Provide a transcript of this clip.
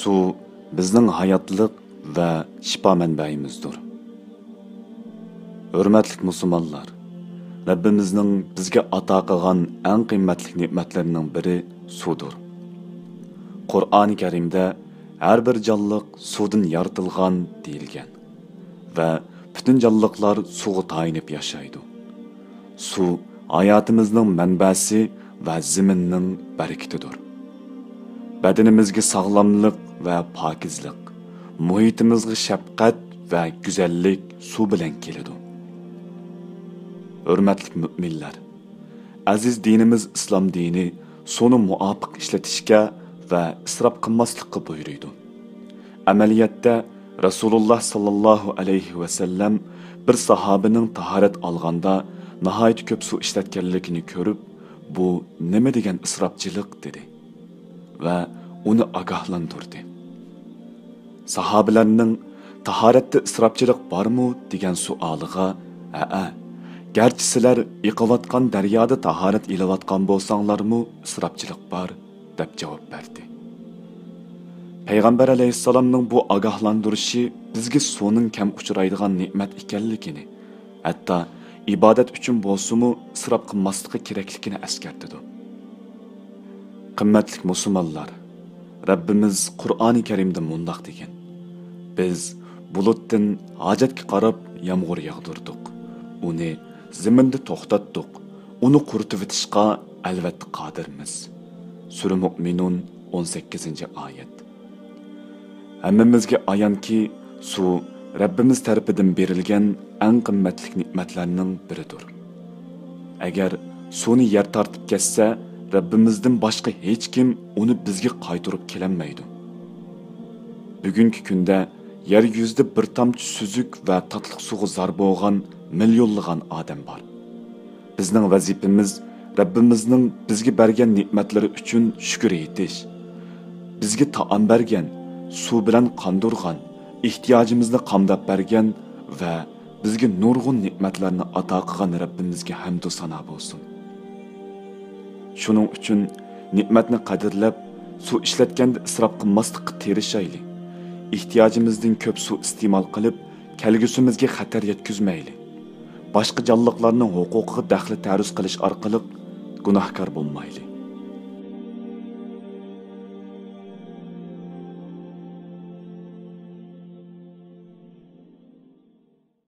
Su bizning hayotlik va shifo manbayimizdir. Hurmatli musulmonlar, Rabbimizning bizga ato qilgan eng qimmatli ne'matlarining biri sudir. Qur'oni Karimda har bir jonliq suvdan yaratilgan deyilgan va butun jonliqlar suvga tayinib yashaydi. Suv hayotimizning manbasi va zaminning barakatidir. Badanimizga sog'lomlik va pokizlik, muhitimizga shafqat va go'zallik suv bilan keladi. Hurmatli mu'minlar, aziz dinimiz islom dini suvni muvofiq ishlatishga va isrof qilmaslikka buyuruydi. Amaliyotda Rasululloh sallallohu alayhi va sallam bir sahobaning tahorat olganda nihoyat ko'p suv ishlatganligini ko'rib, bu nima degan isrofchilik dedi va uni ogohlantirdi. Sahobalarning tahoratda isrofchilik bormi degan savoliga, garchi sizlar yiqayotgan daryoda tahorat ilayotgan bo'lsanglarmi isrofchilik bor deb javob berdi. Payg'ambar alayhissalomning bu ogohlantirishi bizga suvning kam uchraydigan ne'mat ekanligini, hatto ibodat uchun bo'lsa-mu isrof qilmasligi kerakligini eskartdi. Qimmatli musulmonlar, Rabbimiz Qur'oni Karimda mundoq degan: Biz bulutdan hojatga qarab yomg'ir yog'dirdik. Uni zaminda to'xtatdik. Uni quritib etishga albatta qodirmiz. Sura Mu'minun 18-oyat. Hammamizga ayonki, suv Rabbimiz tarafidan berilgan eng qimmatli ne'matlarning biridir. Agar suvni yer tortib ketsa, Rabbimizdan boshqa hech kim uni bizga qaytarib kelolmaydi. Bugungi kunda yer yuzida bir tomchi suzuk va tatliq suvga zor bo'lgan millionlagan odam bor. Bizning vazifamiz Rabbimizning bizga bergan ne'matlari uchun shukr etish. Bizga taom bergan, suv bilan qondirgan, ehtiyojimizni qamdab bergan va bizga nurg'un ne'matlarni ato qilgan Rabbimizga hamd va sano bo'lsin. Shuning uchun ne'matni qadrlab, suv ishlatganda isrof qilmaslikka tirishaylik. Ehtiyojimizdan ko'p suv iste'mol qilib, kelgusimizga xatar yetkazmaylik. Boshqa jonliqlarning huquqiga daxli ta'ruz qilish orqali gunohkor bo'lmaylik.